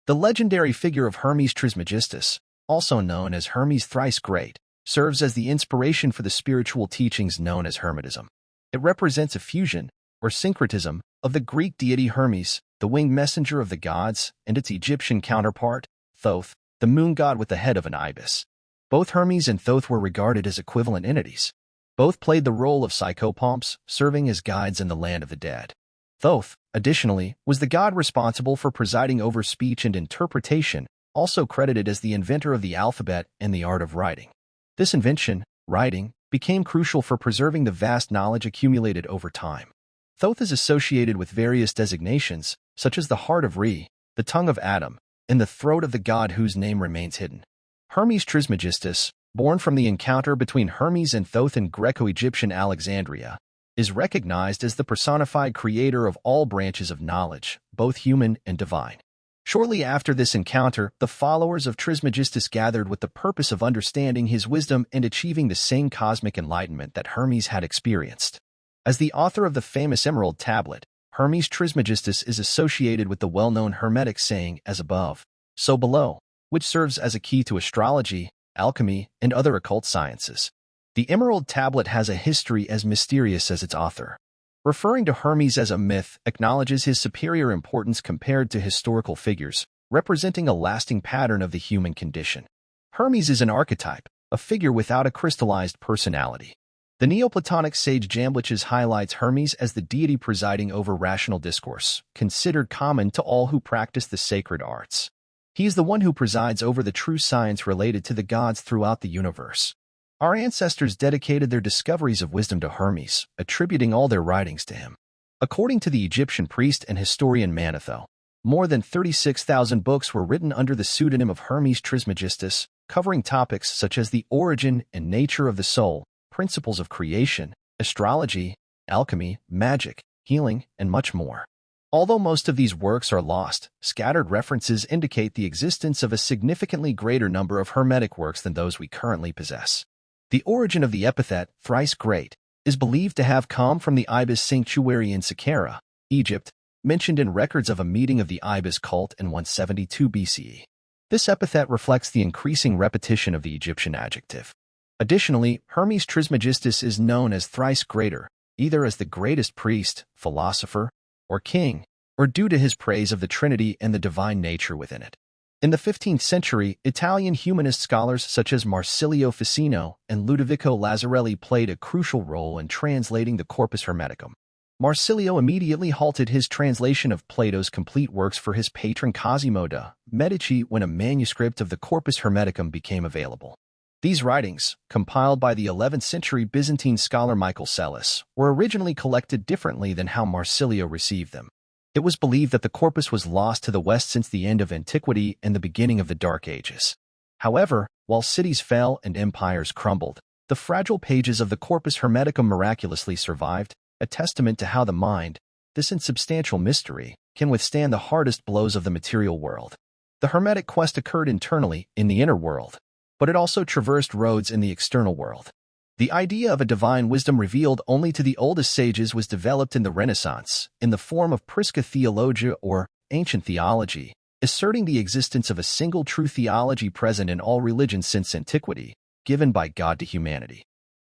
The legendary figure of Hermes Trismegistus, also known as Hermes Thrice Great, serves as the inspiration for the spiritual teachings known as Hermetism. It represents a fusion, or syncretism, of the Greek deity Hermes, the winged messenger of the gods, and its Egyptian counterpart, Thoth, the moon god with the head of an ibis. Both Hermes and Thoth were regarded as equivalent entities. Both played the role of psychopomps, serving as guides in the land of the dead. Thoth, additionally, was the god responsible for presiding over speech and interpretation, also credited as the inventor of the alphabet and the art of writing. This invention, writing, became crucial for preserving the vast knowledge accumulated over time. Thoth is associated with various designations, such as the heart of Re, the tongue of Adam, and the throat of the god whose name remains hidden. Hermes Trismegistus, born from the encounter between Hermes and Thoth in Greco-Egyptian Alexandria, is recognized as the personified creator of all branches of knowledge, both human and divine. Shortly after this encounter, the followers of Trismegistus gathered with the purpose of understanding his wisdom and achieving the same cosmic enlightenment that Hermes had experienced. As the author of the famous Emerald Tablet, Hermes Trismegistus is associated with the well-known Hermetic saying, "as above, so below," which serves as a key to astrology, alchemy, and other occult sciences. The Emerald Tablet has a history as mysterious as its author. Referring to Hermes as a myth acknowledges his superior importance compared to historical figures, representing a lasting pattern of the human condition. Hermes is an archetype, a figure without a crystallized personality. The Neoplatonic sage Jamblichus highlights Hermes as the deity presiding over rational discourse, considered common to all who practice the sacred arts. He is the one who presides over the true science related to the gods throughout the universe. Our ancestors dedicated their discoveries of wisdom to Hermes, attributing all their writings to him. According to the Egyptian priest and historian Manetho, more than 36,000 books were written under the pseudonym of Hermes Trismegistus, covering topics such as the origin and nature of the soul, principles of creation, astrology, alchemy, magic, healing, and much more. Although most of these works are lost, scattered references indicate the existence of a significantly greater number of Hermetic works than those we currently possess. The origin of the epithet, thrice great, is believed to have come from the Ibis sanctuary in Saqqara, Egypt, mentioned in records of a meeting of the Ibis cult in 172 BCE. This epithet reflects the increasing repetition of the Egyptian adjective. Additionally, Hermes Trismegistus is known as thrice greater, either as the greatest priest, philosopher, or king, or due to his praise of the Trinity and the divine nature within it. In the 15th century, Italian humanist scholars such as Marsilio Ficino and Ludovico Lazzarelli played a crucial role in translating the Corpus Hermeticum. Marsilio immediately halted his translation of Plato's complete works for his patron Cosimo de' Medici when a manuscript of the Corpus Hermeticum became available. These writings, compiled by the 11th century Byzantine scholar Michael Psellos, were originally collected differently than how Marsilio received them. It was believed that the corpus was lost to the West since the end of antiquity and the beginning of the Dark Ages. However, while cities fell and empires crumbled, the fragile pages of the Corpus Hermeticum miraculously survived, a testament to how the mind, this insubstantial mystery, can withstand the hardest blows of the material world. The Hermetic quest occurred internally, in the inner world, but it also traversed roads in the external world. The idea of a divine wisdom revealed only to the oldest sages was developed in the Renaissance, in the form of Prisca Theologia or ancient theology, asserting the existence of a single true theology present in all religions since antiquity, given by God to humanity.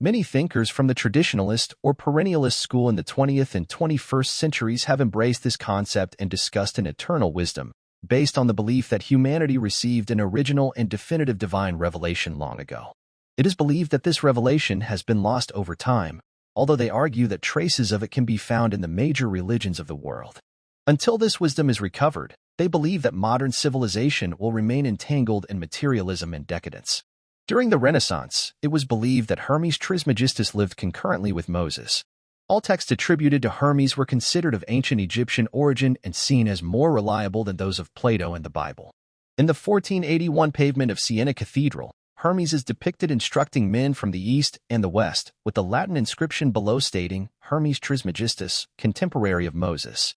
Many thinkers from the traditionalist or perennialist school in the 20th and 21st centuries have embraced this concept and discussed an eternal wisdom, based on the belief that humanity received an original and definitive divine revelation long ago. It is believed that this revelation has been lost over time, although they argue that traces of it can be found in the major religions of the world. Until this wisdom is recovered, they believe that modern civilization will remain entangled in materialism and decadence. During the Renaissance, it was believed that Hermes Trismegistus lived concurrently with Moses. All texts attributed to Hermes were considered of ancient Egyptian origin and seen as more reliable than those of Plato and the Bible. In the 1481 pavement of Siena Cathedral, Hermes is depicted instructing men from the East and the West, with the Latin inscription below stating, Hermes Trismegistus, contemporary of Moses.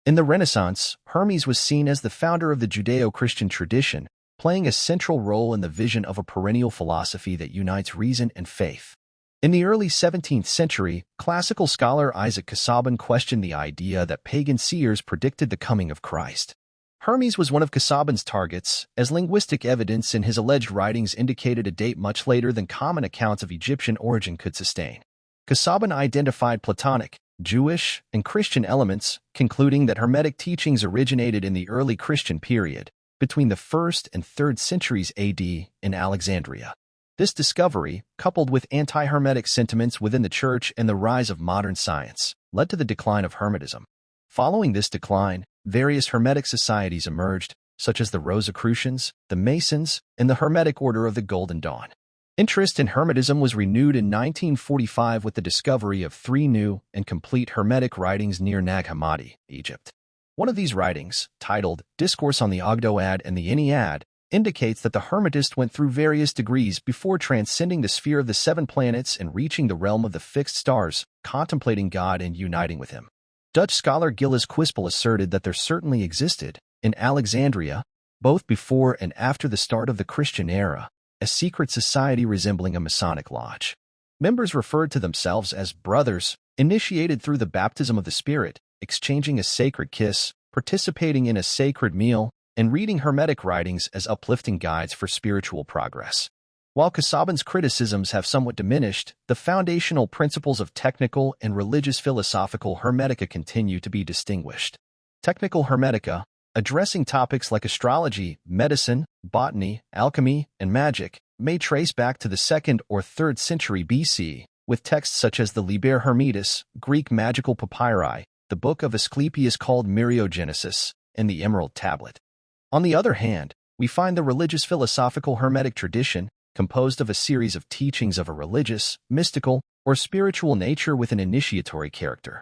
In the Renaissance, Hermes was seen as the founder of the Judeo-Christian tradition, playing a central role in the vision of a perennial philosophy that unites reason and faith. In the early 17th century, classical scholar Isaac Casaubon questioned the idea that pagan seers predicted the coming of Christ. Hermes was one of Casaubon's targets, as linguistic evidence in his alleged writings indicated a date much later than common accounts of Egyptian origin could sustain. Casaubon identified Platonic, Jewish, and Christian elements, concluding that Hermetic teachings originated in the early Christian period, between the 1st and 3rd centuries AD in Alexandria. This discovery, coupled with anti-Hermetic sentiments within the Church and the rise of modern science, led to the decline of Hermetism. Following this decline, various Hermetic societies emerged, such as the Rosicrucians, the Masons, and the Hermetic Order of the Golden Dawn. Interest in Hermetism was renewed in 1945 with the discovery of 3 new and complete Hermetic writings near Nag Hammadi, Egypt. One of these writings, titled Discourse on the Ogdoad and the Ennead, indicates that the Hermetist went through various degrees before transcending the sphere of the 7 planets and reaching the realm of the fixed stars, contemplating God and uniting with him. Dutch scholar Gilles Quispel asserted that there certainly existed, in Alexandria, both before and after the start of the Christian era, a secret society resembling a Masonic lodge. Members referred to themselves as brothers, initiated through the baptism of the Spirit, exchanging a sacred kiss, participating in a sacred meal, and reading Hermetic writings as uplifting guides for spiritual progress. While Casaubon's criticisms have somewhat diminished, the foundational principles of technical and religious philosophical Hermetica continue to be distinguished. Technical Hermetica, addressing topics like astrology, medicine, botany, alchemy, and magic, may trace back to the 2nd or 3rd century BC, with texts such as the Liber Hermetis, Greek magical papyri, the book of Asclepius called Myriagenesis, and the Emerald Tablet. On the other hand, we find the religious philosophical Hermetic tradition, composed of a series of teachings of a religious, mystical, or spiritual nature with an initiatory character.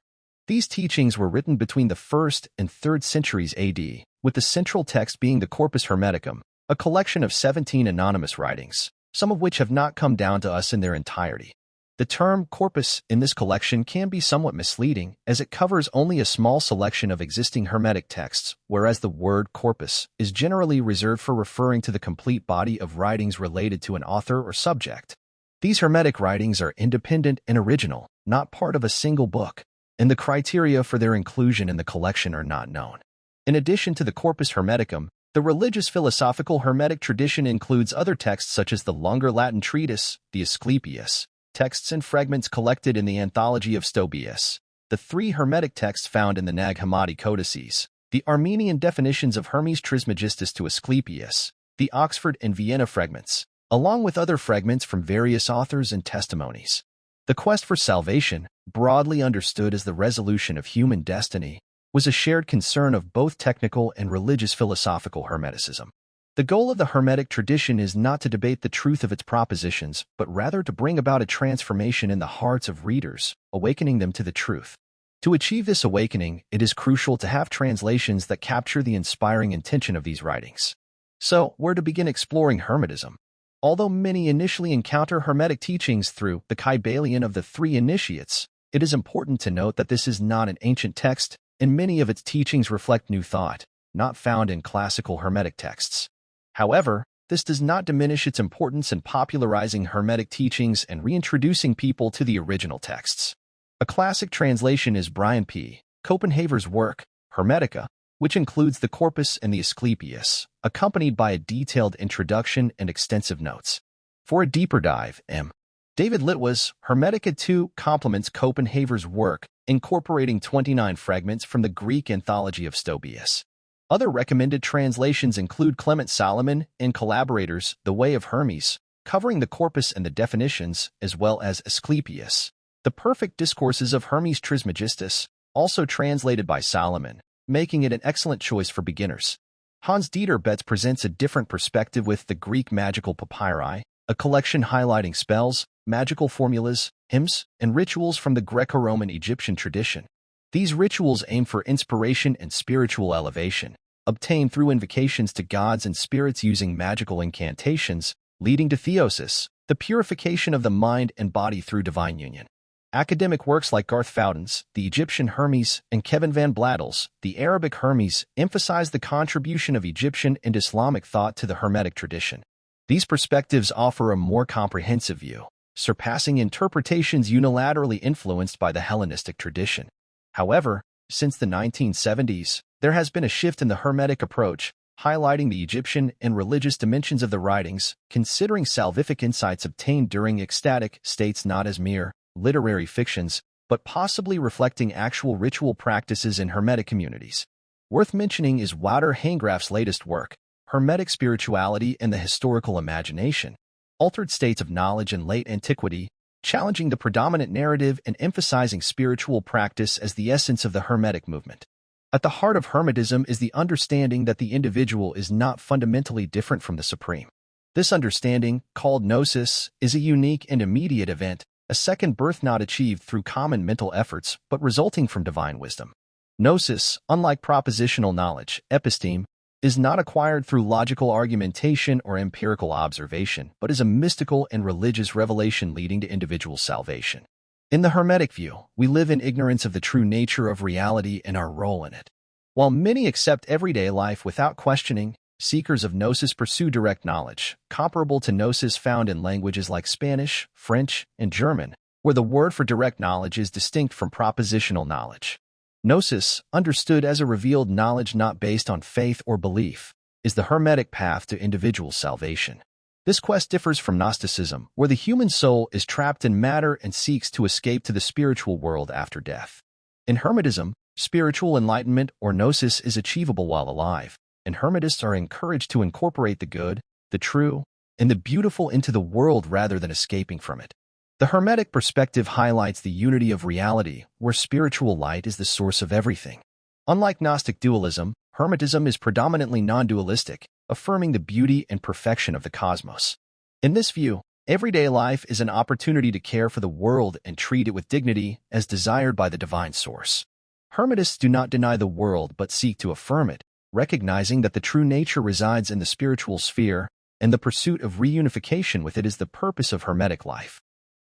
These teachings were written between the 1st and 3rd centuries AD, with the central text being the Corpus Hermeticum, a collection of 17 anonymous writings, some of which have not come down to us in their entirety. The term corpus in this collection can be somewhat misleading, as it covers only a small selection of existing Hermetic texts, whereas the word corpus is generally reserved for referring to the complete body of writings related to an author or subject. These Hermetic writings are independent and original, not part of a single book, and the criteria for their inclusion in the collection are not known. In addition to the Corpus Hermeticum, the religious philosophical Hermetic tradition includes other texts such as the longer Latin treatise, the Asclepius, texts and fragments collected in the Anthology of Stobaeus, the 3 Hermetic texts found in the Nag Hammadi codices, the Armenian definitions of Hermes Trismegistus to Asclepius, the Oxford and Vienna fragments, along with other fragments from various authors and testimonies. The quest for salvation, broadly understood as the resolution of human destiny, was a shared concern of both technical and religious philosophical Hermeticism. The goal of the Hermetic tradition is not to debate the truth of its propositions, but rather to bring about a transformation in the hearts of readers, awakening them to the truth. To achieve this awakening, it is crucial to have translations that capture the inspiring intention of these writings. So, where to begin exploring Hermetism? Although many initially encounter Hermetic teachings through the KYBALION of the 3 initiates, it is important to note that this is not an ancient text, and many of its teachings reflect new thought, not found in classical Hermetic texts. However, this does not diminish its importance in popularizing Hermetic teachings and reintroducing people to the original texts. A classic translation is Brian P. Copenhaver's work, Hermetica, which includes the Corpus and the Asclepius, accompanied by a detailed introduction and extensive notes. For a deeper dive, M. David Litwa's Hermetica 2 complements Copenhaver's work, incorporating 29 fragments from the Greek Anthology of Stobaeus. Other recommended translations include Clement Solomon and collaborators' The Way of Hermes, covering the corpus and the definitions, as well as Asclepius, the perfect discourses of Hermes Trismegistus, also translated by Solomon, making it an excellent choice for beginners. Hans-Dieter Betz presents a different perspective with the Greek Magical Papyri, a collection highlighting spells, magical formulas, hymns, and rituals from the Greco-Roman Egyptian tradition. These rituals aim for inspiration and spiritual elevation, obtained through invocations to gods and spirits using magical incantations, leading to theosis, the purification of the mind and body through divine union. Academic works like Garth Fowden's The Egyptian Hermes and Kevin Van Bladdel's The Arabic Hermes emphasize the contribution of Egyptian and Islamic thought to the Hermetic tradition. These perspectives offer a more comprehensive view, surpassing interpretations unilaterally influenced by the Hellenistic tradition. However, since the 1970s, There has been a shift in the Hermetic approach, highlighting the Egyptian and religious dimensions of the writings, considering salvific insights obtained during ecstatic states not as mere literary fictions, but possibly reflecting actual ritual practices in Hermetic communities. Worth mentioning is Wouter Hanegraaff's latest work, Hermetic Spirituality and the Historical Imagination, Altered States of Knowledge in Late Antiquity, challenging the predominant narrative and emphasizing spiritual practice as the essence of the Hermetic movement. At the heart of Hermetism is the understanding that the individual is not fundamentally different from the Supreme. This understanding, called gnosis, is a unique and immediate event, a second birth not achieved through common mental efforts but resulting from divine wisdom. Gnosis, unlike propositional knowledge, episteme, is not acquired through logical argumentation or empirical observation, but is a mystical and religious revelation leading to individual salvation. In the Hermetic view, we live in ignorance of the true nature of reality and our role in it. While many accept everyday life without questioning, seekers of gnosis pursue direct knowledge, comparable to gnosis found in languages like Spanish, French, and German, where the word for direct knowledge is distinct from propositional knowledge. Gnosis, understood as a revealed knowledge not based on faith or belief, is the Hermetic path to individual salvation. This quest differs from Gnosticism, where the human soul is trapped in matter and seeks to escape to the spiritual world after death. In Hermetism, spiritual enlightenment or gnosis is achievable while alive, and Hermetists are encouraged to incorporate the good, the true, and the beautiful into the world rather than escaping from it. The Hermetic perspective highlights the unity of reality, where spiritual light is the source of everything. Unlike Gnostic dualism, Hermetism is predominantly non-dualistic, affirming the beauty and perfection of the cosmos. In this view, everyday life is an opportunity to care for the world and treat it with dignity as desired by the divine source. Hermetists do not deny the world but seek to affirm it, recognizing that the true nature resides in the spiritual sphere, and the pursuit of reunification with it is the purpose of Hermetic life.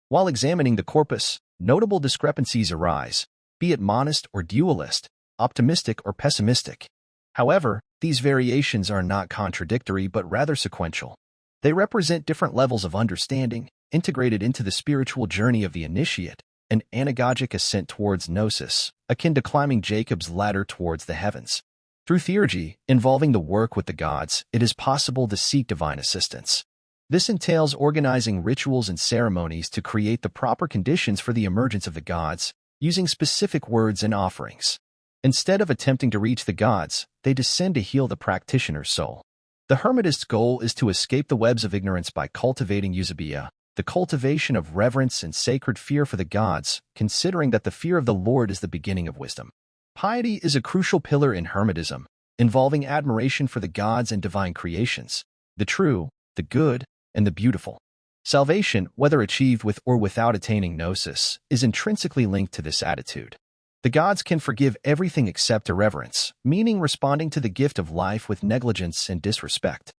While examining the corpus, notable discrepancies arise, be it monist or dualist, optimistic or pessimistic. However, these variations are not contradictory but rather sequential. They represent different levels of understanding, integrated into the spiritual journey of the initiate, an anagogic ascent towards gnosis, akin to climbing Jacob's ladder towards the heavens. Through theurgy, involving the work with the gods, it is possible to seek divine assistance. This entails organizing rituals and ceremonies to create the proper conditions for the emergence of the gods, using specific words and offerings. Instead of attempting to reach the gods, they descend to heal the practitioner's soul. The Hermetist's goal is to escape the webs of ignorance by cultivating eusebia, the cultivation of reverence and sacred fear for the gods, considering that the fear of the Lord is the beginning of wisdom. Piety is a crucial pillar in Hermetism, involving admiration for the gods and divine creations, the true, the good, and the beautiful. Salvation, whether achieved with or without attaining gnosis, is intrinsically linked to this attitude. The gods can forgive everything except irreverence, meaning responding to the gift of life with negligence and disrespect.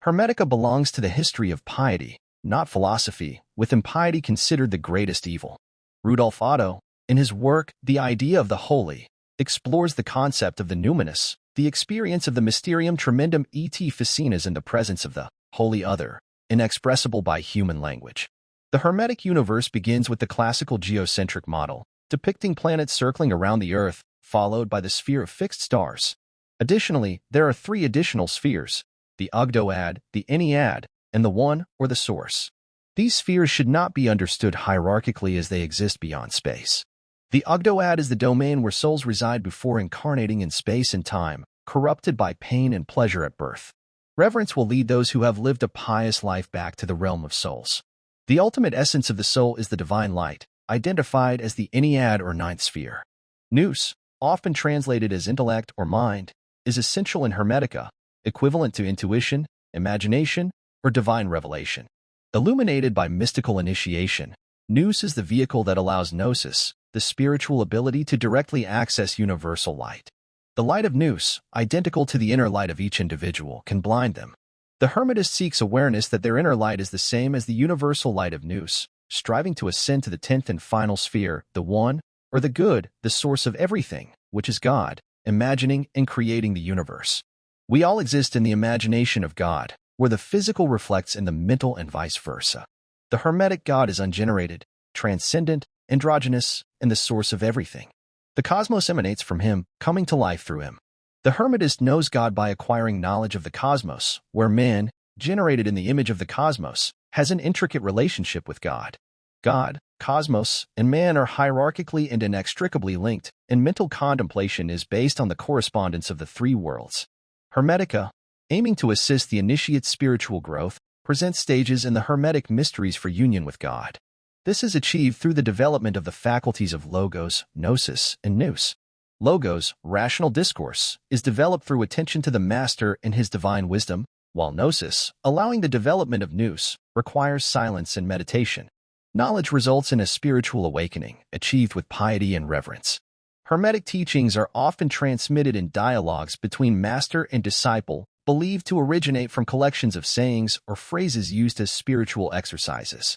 Hermetica belongs to the history of piety, not philosophy, with impiety considered the greatest evil. Rudolf Otto, in his work The Idea of the Holy, explores the concept of the numinous, the experience of the mysterium tremendum et facinas in the presence of the holy other, inexpressible by human language. The Hermetic universe begins with the classical geocentric model, depicting planets circling around the Earth, followed by the sphere of fixed stars. Additionally, there are three additional spheres, the Ogdoad, the Ennead, and the One, or the Source. These spheres should not be understood hierarchically as they exist beyond space. The Ogdoad is the domain where souls reside before incarnating in space and time, corrupted by pain and pleasure at birth. Reverence will lead those who have lived a pious life back to the realm of souls. The ultimate essence of the soul is the divine light, identified as the Ennead or ninth sphere. Nous, often translated as intellect or mind, is essential in Hermetica, equivalent to intuition, imagination, or divine revelation. Illuminated by mystical initiation, Nous is the vehicle that allows gnosis, the spiritual ability to directly access universal light. The light of Nous, identical to the inner light of each individual, can blind them. The Hermetist seeks awareness that their inner light is the same as the universal light of Nous, striving to ascend to the 10th and final sphere, the One, or the Good, the source of everything, which is God, imagining and creating the universe. We all exist in the imagination of God, where the physical reflects in the mental and vice versa. The Hermetic God is ungenerated, transcendent, androgynous, and the source of everything. The cosmos emanates from him, coming to life through him. The Hermetist knows God by acquiring knowledge of the cosmos, where man, generated in the image of the cosmos, has an intricate relationship with God. God, cosmos, and man are hierarchically and inextricably linked, and mental contemplation is based on the correspondence of the three worlds. Hermetica, aiming to assist the initiate's spiritual growth, presents stages in the Hermetic mysteries for union with God. This is achieved through the development of the faculties of logos, gnosis, and nous. Logos, rational discourse, is developed through attention to the Master and his divine wisdom, while gnosis, allowing the development of nous, requires silence and meditation. Knowledge results in a spiritual awakening, achieved with piety and reverence. Hermetic teachings are often transmitted in dialogues between master and disciple, believed to originate from collections of sayings or phrases used as spiritual exercises.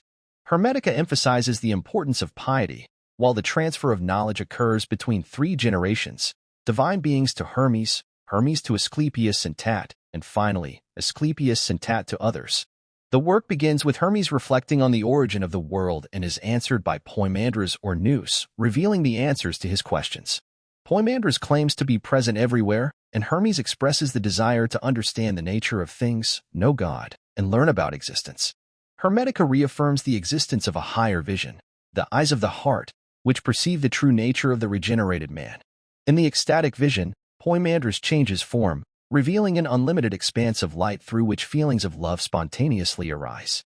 Hermetica emphasizes the importance of piety, while the transfer of knowledge occurs between three generations: divine beings to Hermes, Hermes to Asclepius and Tat, and finally, Asclepius and Tat to others. The work begins with Hermes reflecting on the origin of the world and is answered by Poimandres or Nous, revealing the answers to his questions. Poimandres claims to be present everywhere, and Hermes expresses the desire to understand the nature of things, know God, and learn about existence. Hermetica reaffirms the existence of a higher vision, the eyes of the heart, which perceive the true nature of the regenerated man. In the ecstatic vision, Poimandres changes form, revealing an unlimited expanse of light through which feelings of love spontaneously arise.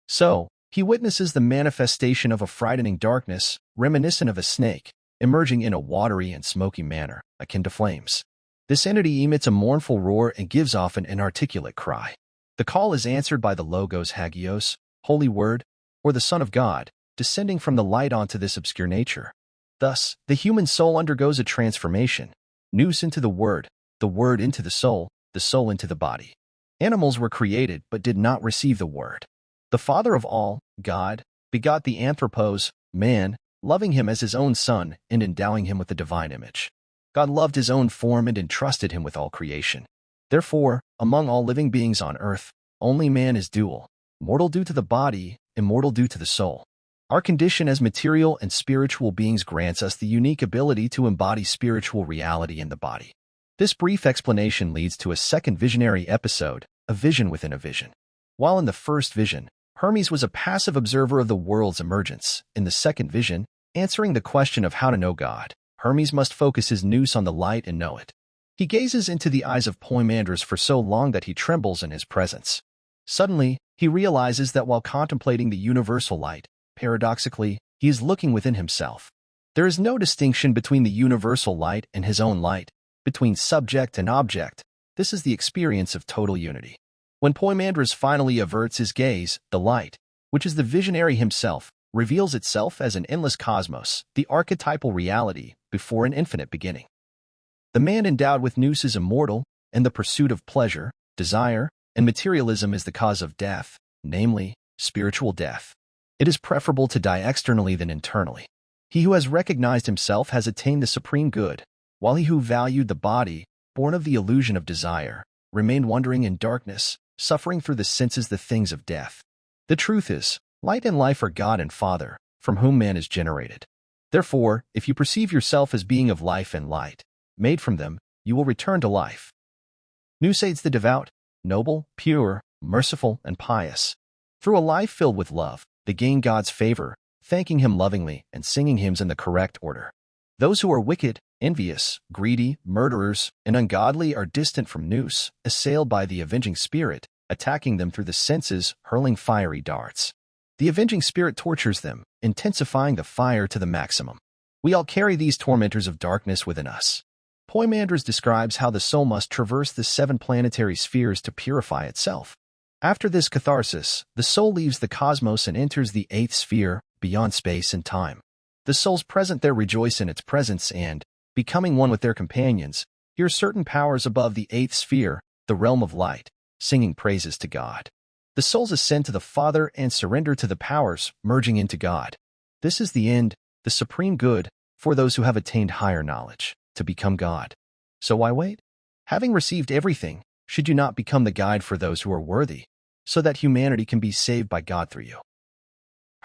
So, he witnesses the manifestation of a frightening darkness, reminiscent of a snake, emerging in a watery and smoky manner, akin to flames. This entity emits a mournful roar and gives off an inarticulate cry. The call is answered by the Logos Hagios, Holy Word, or the Son of God, descending from the light onto this obscure nature. Thus, the human soul undergoes a transformation: nous into the Word into the soul into the body. Animals were created but did not receive the Word. The Father of all, God, begot the Anthropos, man, loving him as his own son and endowing him with the divine image. God loved his own form and entrusted him with all creation. Therefore, among all living beings on earth, only man is dual, mortal due to the body, immortal due to the soul. Our condition as material and spiritual beings grants us the unique ability to embody spiritual reality in the body. This brief explanation leads to a second visionary episode, a vision within a vision. While in the first vision, Hermes was a passive observer of the world's emergence. In the second vision, answering the question of how to know God, Hermes must focus his nous on the light and know it. He gazes into the eyes of Poimandres for so long that he trembles in his presence. Suddenly, he realizes that while contemplating the universal light, paradoxically, he is looking within himself. There is no distinction between the universal light and his own light, between subject and object. This is the experience of total unity. When Poimandres finally averts his gaze, the light, which is the visionary himself, reveals itself as an endless cosmos, the archetypal reality, before an infinite beginning. The man endowed with nous is immortal, and the pursuit of pleasure, desire, and materialism is the cause of death, namely, spiritual death. It is preferable to die externally than internally. He who has recognized himself has attained the supreme good, while he who valued the body, born of the illusion of desire, remained wandering in darkness, suffering through the senses the things of death. The truth is, light and life are God and Father, from whom man is generated. Therefore, if you perceive yourself as being of life and light, made from them, you will return to life. Nous aids the devout, noble, pure, merciful, and pious. Through a life filled with love, they gain God's favor, thanking him lovingly and singing hymns in the correct order. Those who are wicked, envious, greedy, murderers, and ungodly are distant from nous, assailed by the avenging spirit, attacking them through the senses, hurling fiery darts. The avenging spirit tortures them, intensifying the fire to the maximum. We all carry these tormentors of darkness within us. Poimandres describes how the soul must traverse the 7 planetary spheres to purify itself. After this catharsis, the soul leaves the cosmos and enters the 8th sphere, beyond space and time. The souls present there rejoice in its presence and, becoming one with their companions, hear certain powers above the 8th sphere, the realm of light, singing praises to God. The souls ascend to the Father and surrender to the powers, merging into God. This is the end, the supreme good, for those who have attained higher knowledge, to become God. So why wait? Having received everything, should you not become the guide for those who are worthy, so that humanity can be saved by God through you?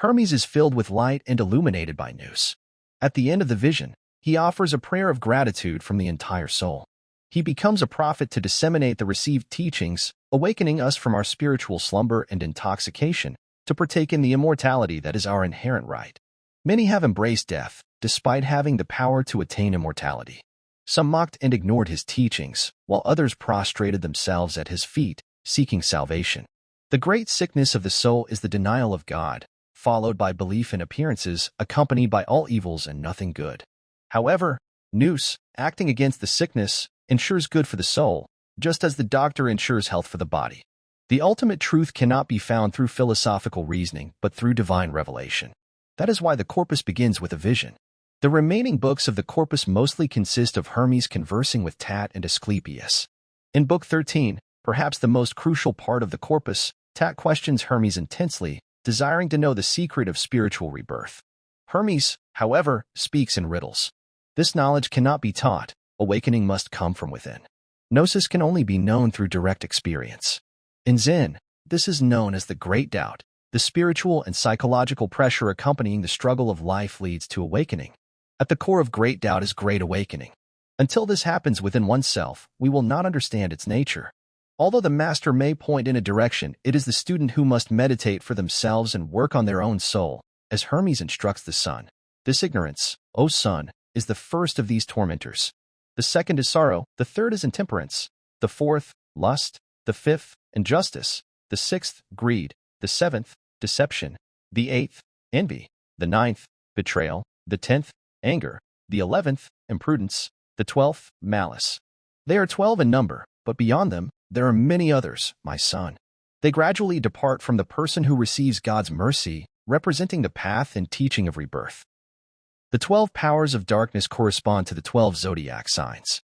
Hermes is filled with light and illuminated by nous. At the end of the vision, he offers a prayer of gratitude from the entire soul. He becomes a prophet to disseminate the received teachings, awakening us from our spiritual slumber and intoxication to partake in the immortality that is our inherent right. Many have embraced death, despite having the power to attain immortality. Some mocked and ignored his teachings, while others prostrated themselves at his feet, seeking salvation. The great sickness of the soul is the denial of God, followed by belief in appearances, accompanied by all evils and nothing good. However, nous, acting against the sickness, ensures good for the soul, just as the doctor ensures health for the body. The ultimate truth cannot be found through philosophical reasoning, but through divine revelation. That is why the corpus begins with a vision. The remaining books of the corpus mostly consist of Hermes conversing with Tat and Asclepius. In Book 13, perhaps the most crucial part of the corpus, Tat questions Hermes intensely, desiring to know the secret of spiritual rebirth. Hermes, however, speaks in riddles. This knowledge cannot be taught. Awakening must come from within. Gnosis can only be known through direct experience. In Zen, this is known as the Great Doubt. The spiritual and psychological pressure accompanying the struggle of life leads to awakening. At the core of Great Doubt is Great Awakening. Until this happens within oneself, we will not understand its nature. Although the master may point in a direction, it is the student who must meditate for themselves and work on their own soul, as Hermes instructs the son. This ignorance, O son, is the first of these tormentors. The second is sorrow, the third is intemperance, the fourth, lust, the fifth, injustice, the sixth, greed, the seventh, deception, the eighth, envy, the ninth, betrayal, the 10th, anger, the 11th, imprudence, the 12th, malice. They are 12 in number, but beyond them, there are many others, my son. They gradually depart from the person who receives God's mercy, representing the path and teaching of rebirth. The 12 powers of darkness correspond to the 12 zodiac signs.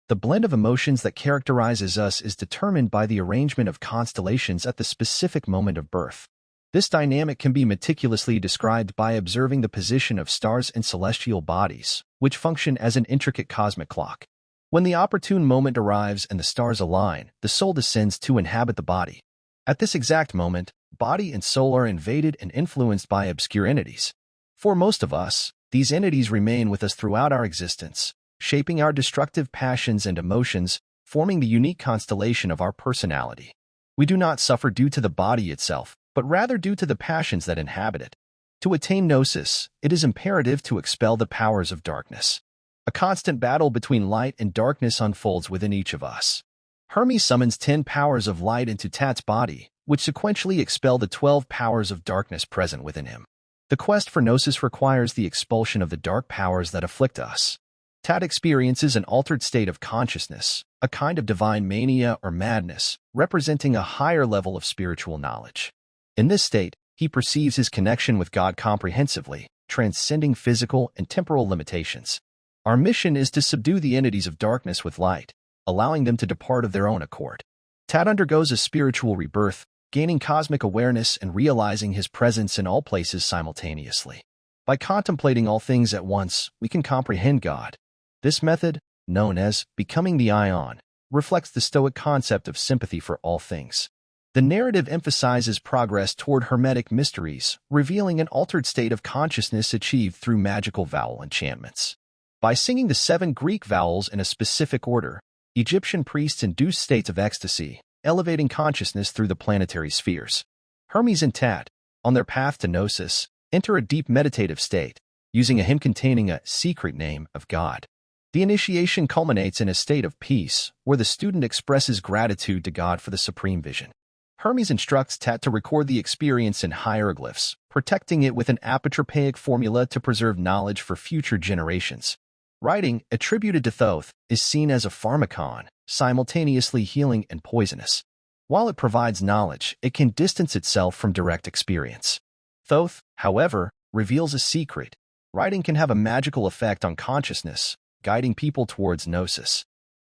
The blend of emotions that characterizes us is determined by the arrangement of constellations at the specific moment of birth. This dynamic can be meticulously described by observing the position of stars and celestial bodies, which function as an intricate cosmic clock. When the opportune moment arrives and the stars align, the soul descends to inhabit the body. At this exact moment, body and soul are invaded and influenced by obscure entities. For most of us, these entities remain with us throughout our existence, shaping our destructive passions and emotions, forming the unique constellation of our personality. We do not suffer due to the body itself, but rather due to the passions that inhabit it. To attain gnosis, it is imperative to expel the powers of darkness. A constant battle between light and darkness unfolds within each of us. Hermes summons 10 powers of light into Tat's body, which sequentially expel the 12 powers of darkness present within him. The quest for gnosis requires the expulsion of the dark powers that afflict us. Tat experiences an altered state of consciousness, a kind of divine mania or madness, representing a higher level of spiritual knowledge. In this state, he perceives his connection with God comprehensively, transcending physical and temporal limitations. Our mission is to subdue the entities of darkness with light, allowing them to depart of their own accord. Tat undergoes a spiritual rebirth, gaining cosmic awareness and realizing his presence in all places simultaneously. By contemplating all things at once, we can comprehend God. This method, known as becoming the Ion, reflects the Stoic concept of sympathy for all things. The narrative emphasizes progress toward Hermetic mysteries, revealing an altered state of consciousness achieved through magical vowel enchantments. By singing the 7 Greek vowels in a specific order, Egyptian priests induced states of ecstasy, elevating consciousness through the planetary spheres. Hermes and Tat, on their path to gnosis, enter a deep meditative state, using a hymn containing a secret name of God. The initiation culminates in a state of peace, where the student expresses gratitude to God for the supreme vision. Hermes instructs Tat to record the experience in hieroglyphs, protecting it with an apotropaic formula to preserve knowledge for future generations. Writing, attributed to Thoth, is seen as a pharmacon, simultaneously healing and poisonous. While it provides knowledge, it can distance itself from direct experience. Thoth, however, reveals a secret. Writing can have a magical effect on consciousness, guiding people towards gnosis.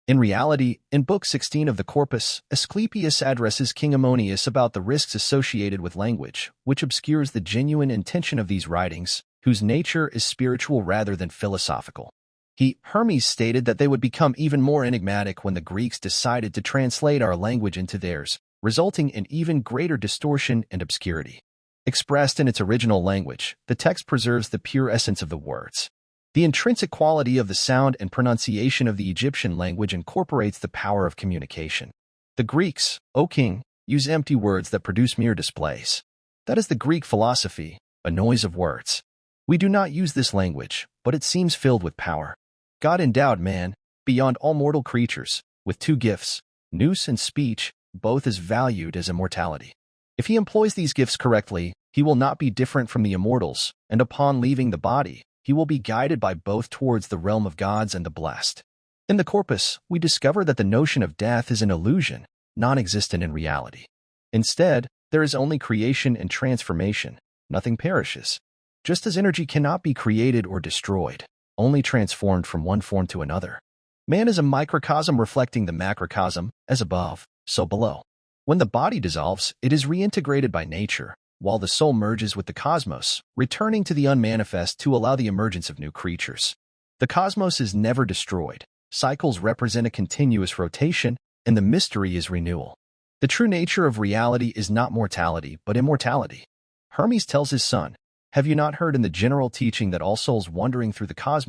In reality, in Book 16 of the Corpus, Asclepius addresses King Ammonius about the risks associated with language, which obscures the genuine intention of these writings, whose nature is spiritual rather than philosophical. Hermes stated that they would become even more enigmatic when the Greeks decided to translate our language into theirs, resulting in even greater distortion and obscurity. Expressed in its original language, the text preserves the pure essence of the words. The intrinsic quality of the sound and pronunciation of the Egyptian language incorporates the power of communication. The Greeks, O king, use empty words that produce mere displays. That is the Greek philosophy, a noise of words. We do not use this language, but it seems filled with power. God endowed man, beyond all mortal creatures, with two gifts, nous and speech, both as valued as immortality. If he employs these gifts correctly, he will not be different from the immortals, and upon leaving the body, he will be guided by both towards the realm of gods and the blessed. In the corpus, we discover that the notion of death is an illusion, non-existent in reality. Instead, there is only creation and transformation. Nothing perishes. Just as energy cannot be created or destroyed, only transformed from one form to another. Man is a microcosm reflecting the macrocosm, as above, so below. When the body dissolves, it is reintegrated by nature, while the soul merges with the cosmos, returning to the unmanifest to allow the emergence of new creatures. The cosmos is never destroyed. Cycles represent a continuous rotation, and the mystery is renewal. The true nature of reality is not mortality, but immortality. Hermes tells his son, "Have you not heard in the general teaching that all souls wandering through the cosmos